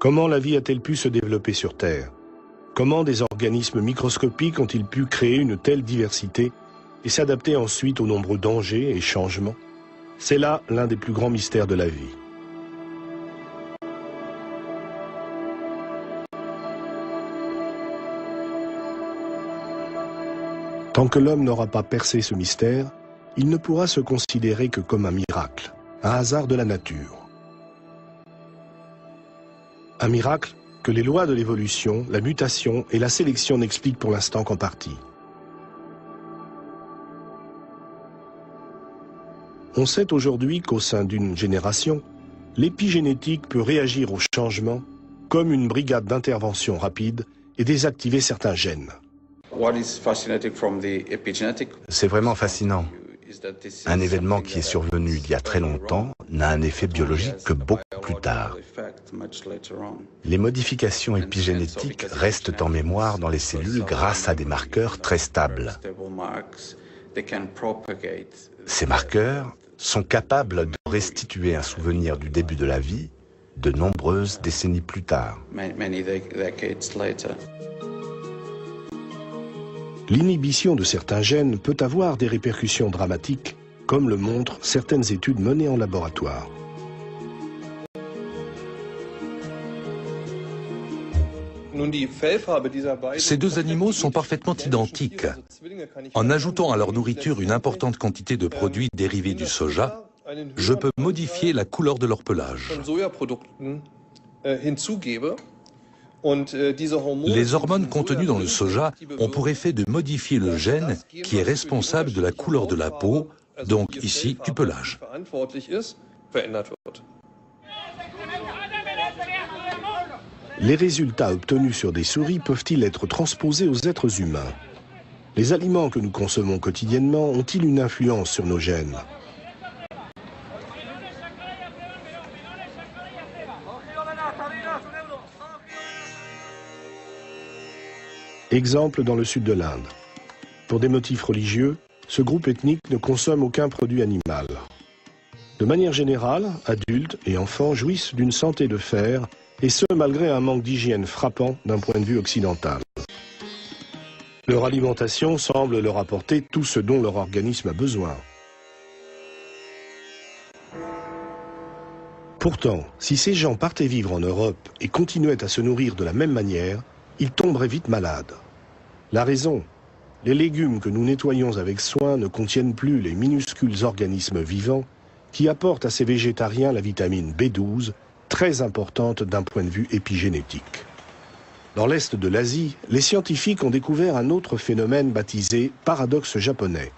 Comment la vie a-t-elle pu se développer sur Terre? Comment des organismes microscopiques ont-ils pu créer une telle diversité et s'adapter ensuite aux nombreux dangers et changements? C'est là l'un des plus grands mystères de la vie. Tant que l'homme n'aura pas percé ce mystère, il ne pourra se considérer que comme un miracle, un hasard de la nature. Un miracle que les lois de l'évolution, la mutation et la sélection n'expliquent pour l'instant qu'en partie. On sait aujourd'hui qu'au sein d'une génération, l'épigénétique peut réagir au changement comme une brigade d'intervention rapide et désactiver certains gènes. C'est vraiment fascinant. Un événement qui est survenu il y a très longtemps n'a un effet biologique que beaucoup plus tard. Les modifications épigénétiques restent en mémoire dans les cellules grâce à des marqueurs très stables. Ces marqueurs sont capables de restituer un souvenir du début de la vie de nombreuses décennies plus tard. L'inhibition de certains gènes peut avoir des répercussions dramatiques, comme le montrent certaines études menées en laboratoire. Ces deux animaux sont parfaitement identiques. En ajoutant à leur nourriture une importante quantité de produits dérivés du soja, je peux modifier la couleur de leur pelage. Les hormones contenues dans le soja ont pour effet de modifier le gène qui est responsable de la couleur de la peau, donc ici du pelage. Les résultats obtenus sur des souris peuvent-ils être transposés aux êtres humains? Les aliments que nous consommons quotidiennement ont-ils une influence sur nos gènes? Exemple dans le sud de l'Inde. Pour des motifs religieux, ce groupe ethnique ne consomme aucun produit animal. De manière générale, adultes et enfants jouissent d'une santé de fer, et ce malgré un manque d'hygiène frappant d'un point de vue occidental. Leur alimentation semble leur apporter tout ce dont leur organisme a besoin. Pourtant, si ces gens partaient vivre en Europe et continuaient à se nourrir de la même manière, ils tomberaient vite malades. La raison, les légumes que nous nettoyons avec soin ne contiennent plus les minuscules organismes vivants qui apportent à ces végétariens la vitamine B12, très importante d'un point de vue épigénétique. Dans l'est de l'Asie, les scientifiques ont découvert un autre phénomène baptisé paradoxe japonais.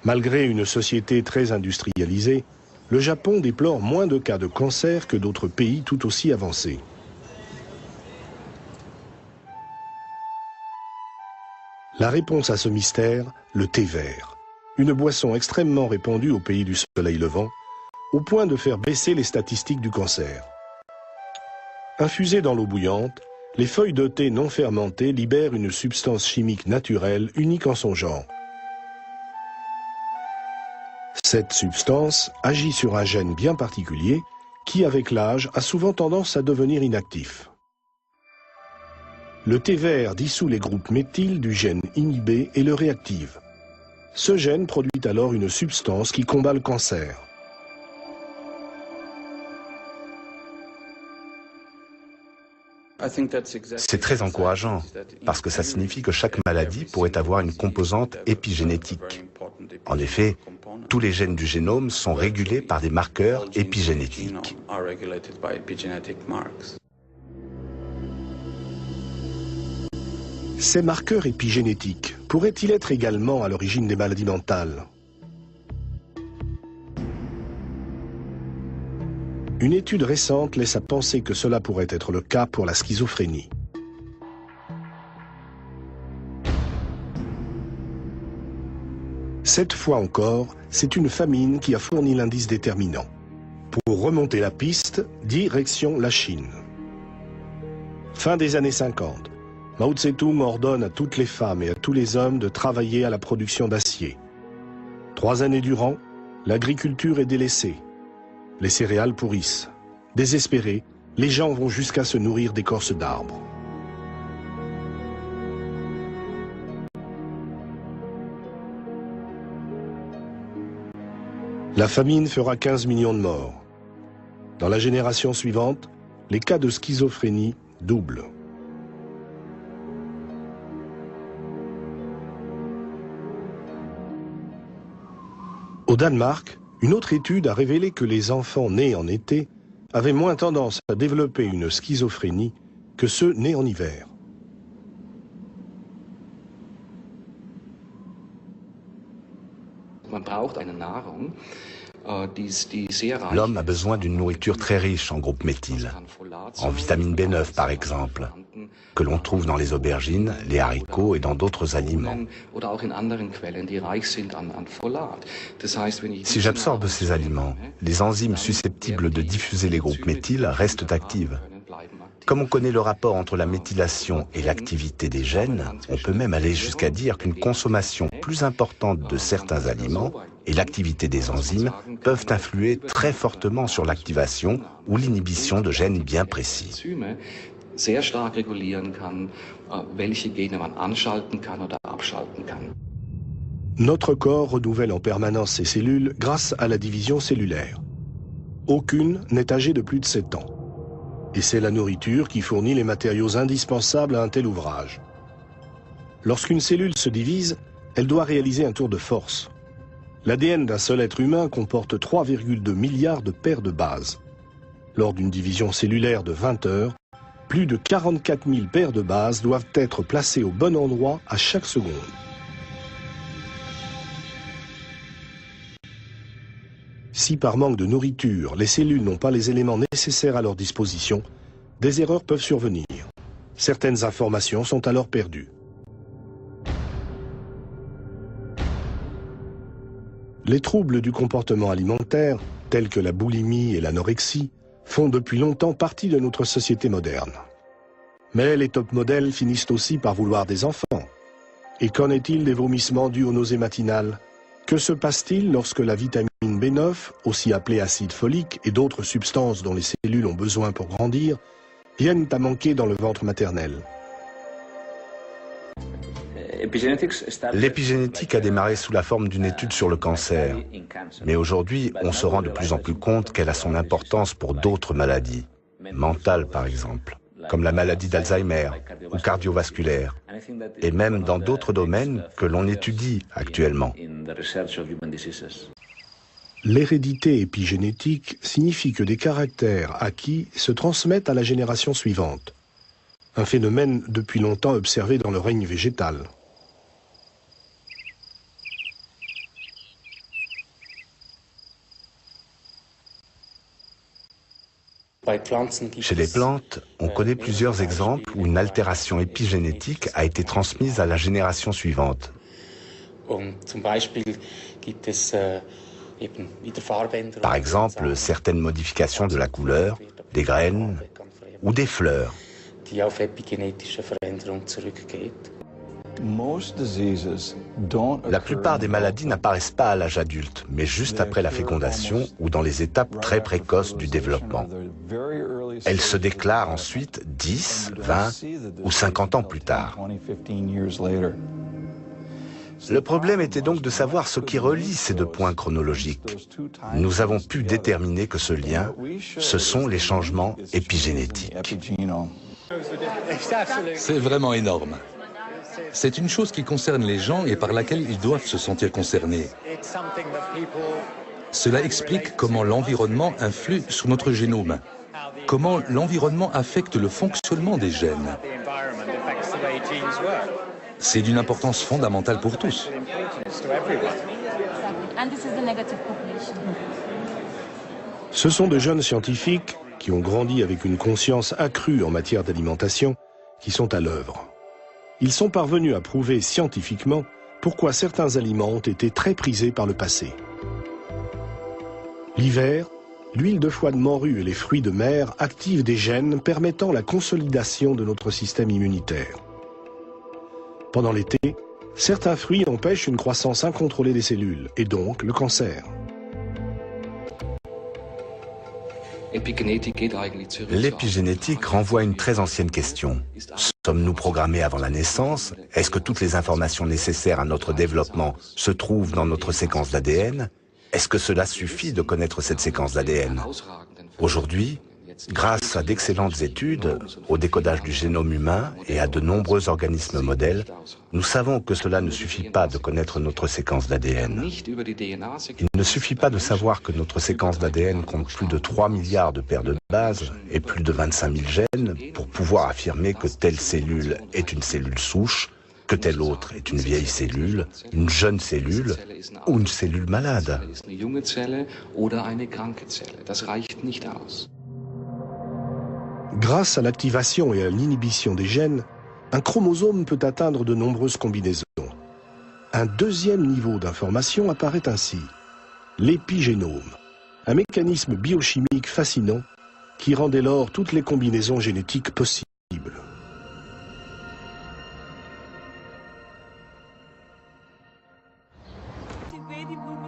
Malgré une société très industrialisée, le Japon déplore moins de cas de cancer que d'autres pays tout aussi avancés. La réponse à ce mystère, le thé vert, une boisson extrêmement répandue au pays du soleil levant, au point de faire baisser les statistiques du cancer. Infusées dans l'eau bouillante, les feuilles de thé non fermentées libèrent une substance chimique naturelle unique en son genre. Cette substance agit sur un gène bien particulier qui, avec l'âge, a souvent tendance à devenir inactif. Le thé vert dissout les groupes méthyl du gène inhibé et le réactive. Ce gène produit alors une substance qui combat le cancer. C'est très encourageant, parce que ça signifie que chaque maladie pourrait avoir une composante épigénétique. En effet, tous les gènes du génome sont régulés par des marqueurs épigénétiques. Ces marqueurs épigénétiques pourraient-ils être également à l'origine des maladies mentales? Une étude récente laisse à penser que cela pourrait être le cas pour la schizophrénie. Cette fois encore, c'est une famine qui a fourni l'indice déterminant. Pour remonter la piste, direction la Chine. Fin des années 50. Mao Tse-tung ordonne à toutes les femmes et à tous les hommes de travailler à la production d'acier. 3 années durant, l'agriculture est délaissée. Les céréales pourrissent. Désespérés, Les gens vont jusqu'à se nourrir d'écorces d'arbres. La famine fera 15 millions de morts. Dans la génération suivante, les cas de schizophrénie doublent. Au Danemark, une autre étude a révélé que les enfants nés en été avaient moins tendance à développer une schizophrénie que ceux nés en hiver. L'homme a besoin d'une nourriture très riche en groupe méthyle, en vitamine B9 par exemple, que l'on trouve dans les aubergines, les haricots et dans d'autres aliments. Si j'absorbe ces aliments, les enzymes susceptibles de diffuser les groupes méthyles restent actives. Comme on connaît le rapport entre la méthylation et l'activité des gènes, on peut même aller jusqu'à dire qu'une consommation plus importante de certains aliments et l'activité des enzymes peuvent influer très fortement sur l'activation ou l'inhibition de gènes bien précis. Notre corps renouvelle en permanence ses cellules grâce à la division cellulaire. Aucune n'est âgée de plus de 7 ans. Et c'est la nourriture qui fournit les matériaux indispensables à un tel ouvrage. Lorsqu'une cellule se divise, elle doit réaliser un tour de force. L'ADN d'un seul être humain comporte 3,2 milliards de paires de bases. Lors d'une division cellulaire de 20 heures, plus de 44 000 paires de bases doivent être placées au bon endroit à chaque seconde. Si par manque de nourriture, les cellules n'ont pas les éléments nécessaires à leur disposition, des erreurs peuvent survenir. Certaines informations sont alors perdues. Les troubles du comportement alimentaire, tels que la boulimie et l'anorexie, font depuis longtemps partie de notre société moderne. Mais les top modèles finissent aussi par vouloir des enfants. Et qu'en est-il des vomissements dus aux nausées matinales ? Que se passe-t-il lorsque la vitamine B9, aussi appelée acide folique, et d'autres substances dont les cellules ont besoin pour grandir, viennent à manquer dans le ventre maternel ? L'épigénétique a démarré sous la forme d'une étude sur le cancer. Mais aujourd'hui, on se rend de plus en plus compte qu'elle a son importance pour d'autres maladies, mentales par exemple, comme la maladie d'Alzheimer ou cardiovasculaire, et même dans d'autres domaines que l'on étudie actuellement. L'hérédité épigénétique signifie que des caractères acquis se transmettent à la génération suivante. Un phénomène depuis longtemps observé dans le règne végétal. Chez les plantes, on connaît plusieurs exemples où une altération épigénétique a été transmise à la génération suivante. Par exemple, certaines modifications de la couleur, des graines ou des fleurs. La plupart des maladies n'apparaissent pas à l'âge adulte, mais juste après la fécondation ou dans les étapes très précoces du développement. Elles se déclarent ensuite 10, 20 ou 50 ans plus tard. Le problème était donc de savoir ce qui relie ces deux points chronologiques. Nous avons pu déterminer que ce lien, ce sont les changements épigénétiques. C'est vraiment énorme. C'est une chose qui concerne les gens et par laquelle ils doivent se sentir concernés. Cela explique comment l'environnement influe sur notre génome, comment l'environnement affecte le fonctionnement des gènes. C'est d'une importance fondamentale pour tous. Ce sont de jeunes scientifiques qui ont grandi avec une conscience accrue en matière d'alimentation qui sont à l'œuvre. Ils sont parvenus à prouver scientifiquement pourquoi certains aliments ont été très prisés par le passé. L'hiver, l'huile de foie de morue et les fruits de mer activent des gènes permettant la consolidation de notre système immunitaire. Pendant l'été, certains fruits empêchent une croissance incontrôlée des cellules, et donc le cancer. L'épigénétique renvoie à une très ancienne question. Sommes-nous programmés avant la naissance? Est-ce que toutes les informations nécessaires à notre développement se trouvent dans notre séquence d'ADN? Est-ce que cela suffit de connaître cette séquence d'ADN? Aujourd'hui, grâce à d'excellentes études, au décodage du génome humain et à de nombreux organismes modèles, nous savons que cela ne suffit pas de connaître notre séquence d'ADN. Il ne suffit pas de savoir que notre séquence d'ADN compte plus de 3 milliards de paires de bases et plus de 25 000 gènes pour pouvoir affirmer que telle cellule est une cellule souche, que telle autre est une vieille cellule, une jeune cellule ou une cellule malade. Grâce à l'activation et à l'inhibition des gènes, un chromosome peut atteindre de nombreuses combinaisons. Un deuxième niveau d'information apparaît ainsi, l'épigénome, un mécanisme biochimique fascinant qui rend dès lors toutes les combinaisons génétiques possibles.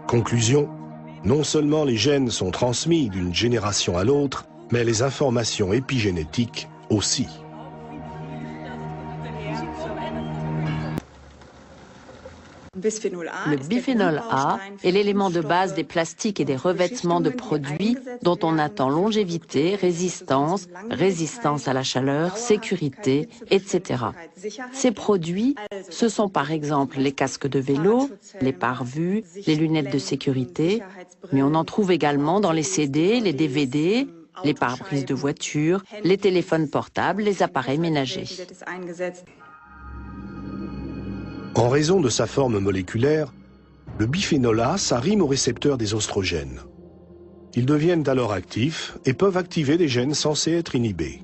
Conclusion, non seulement les gènes sont transmis d'une génération à l'autre, mais les informations épigénétiques aussi. Le biphénol A est l'élément de base des plastiques et des revêtements de produits dont on attend longévité, résistance, résistance à la chaleur, sécurité, etc. Ces produits, ce sont par exemple les casques de vélo, les pare-vues, les lunettes de sécurité, mais on en trouve également dans les CD, les DVD, les pare-brises de voitures, les téléphones portables, les appareils ménagers. En raison de sa forme moléculaire, le biphénol A s'arrime aux récepteurs des oestrogènes. Ils deviennent alors actifs et peuvent activer des gènes censés être inhibés.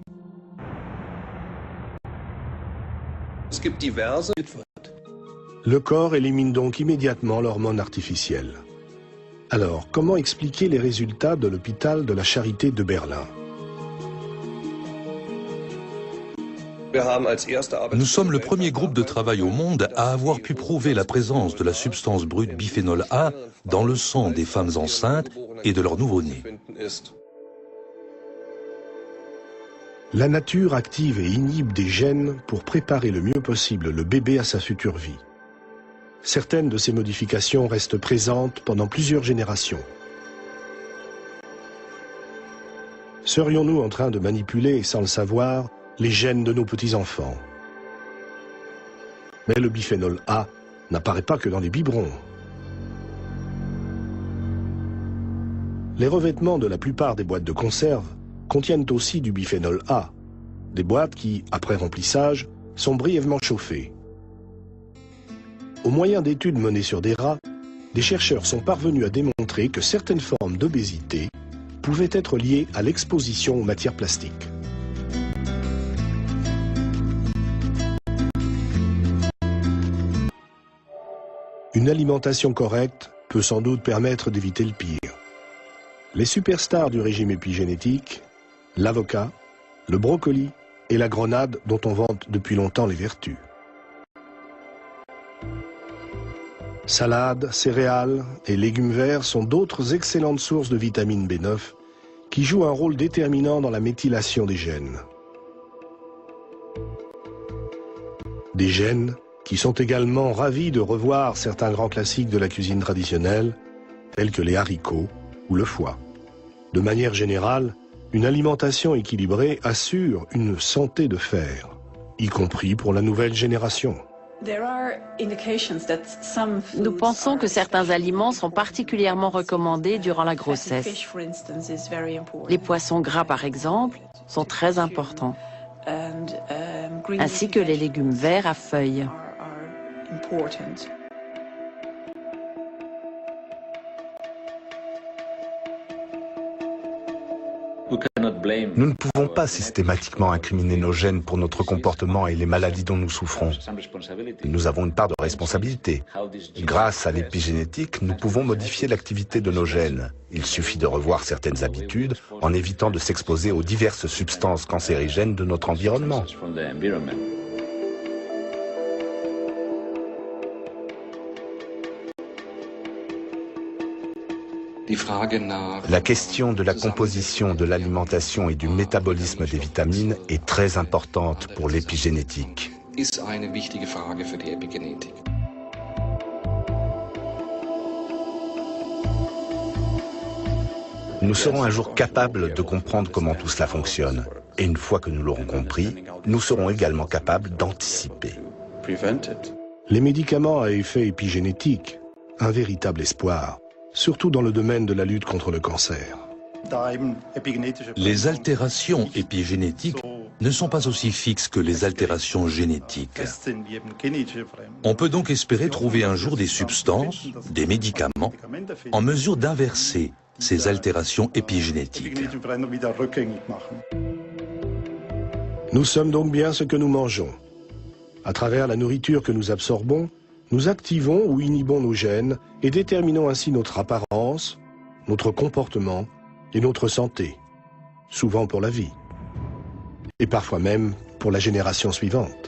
Le corps élimine donc immédiatement l'hormone artificielle. Alors, comment expliquer les résultats de l'hôpital de la Charité de Berlin? Nous sommes le premier groupe de travail au monde à avoir pu prouver la présence de la substance brute biphénol A dans le sang des femmes enceintes et de leurs nouveau-nés. La nature active et inhibe des gènes pour préparer le mieux possible le bébé à sa future vie. Certaines de ces modifications restent présentes pendant plusieurs générations. Serions-nous en train de manipuler, sans le savoir, les gènes de nos petits-enfants? Mais le biphénol A n'apparaît pas que dans les biberons. Les revêtements de la plupart des boîtes de conserve contiennent aussi du biphénol A, des boîtes qui, après remplissage, sont brièvement chauffées. Au moyen d'études menées sur des rats, des chercheurs sont parvenus à démontrer que certaines formes d'obésité pouvaient être liées à l'exposition aux matières plastiques. Une alimentation correcte peut sans doute permettre d'éviter le pire. Les superstars du régime épigénétique, l'avocat, le brocoli et la grenade dont on vante depuis longtemps les vertus. Salades, céréales et légumes verts sont d'autres excellentes sources de vitamine B9 qui jouent un rôle déterminant dans la méthylation des gènes. Des gènes qui sont également ravis de revoir certains grands classiques de la cuisine traditionnelle, tels que les haricots ou le foie. De manière générale, une alimentation équilibrée assure une santé de fer, y compris pour la nouvelle génération. Nous pensons que certains aliments sont particulièrement recommandés durant la grossesse. Les poissons gras, par exemple, sont très importants, ainsi que les légumes verts à feuilles. Nous ne pouvons pas systématiquement incriminer nos gènes pour notre comportement et les maladies dont nous souffrons. Nous avons une part de responsabilité. Grâce à l'épigénétique, nous pouvons modifier l'activité de nos gènes. Il suffit de revoir certaines habitudes en évitant de s'exposer aux diverses substances cancérigènes de notre environnement. La question de la composition de l'alimentation et du métabolisme des vitamines est très importante pour l'épigénétique. Nous serons un jour capables de comprendre comment tout cela fonctionne. Et une fois que nous l'aurons compris, nous serons également capables d'anticiper. Les médicaments à effet épigénétique, un véritable espoir, surtout dans le domaine de la lutte contre le cancer. Les altérations épigénétiques ne sont pas aussi fixes que les altérations génétiques. On peut donc espérer trouver un jour des substances, des médicaments, en mesure d'inverser ces altérations épigénétiques. Nous sommes donc bien ce que nous mangeons. À travers la nourriture que nous absorbons, nous activons ou inhibons nos gènes et déterminons ainsi notre apparence, notre comportement et notre santé, souvent pour la vie, et parfois même pour la génération suivante.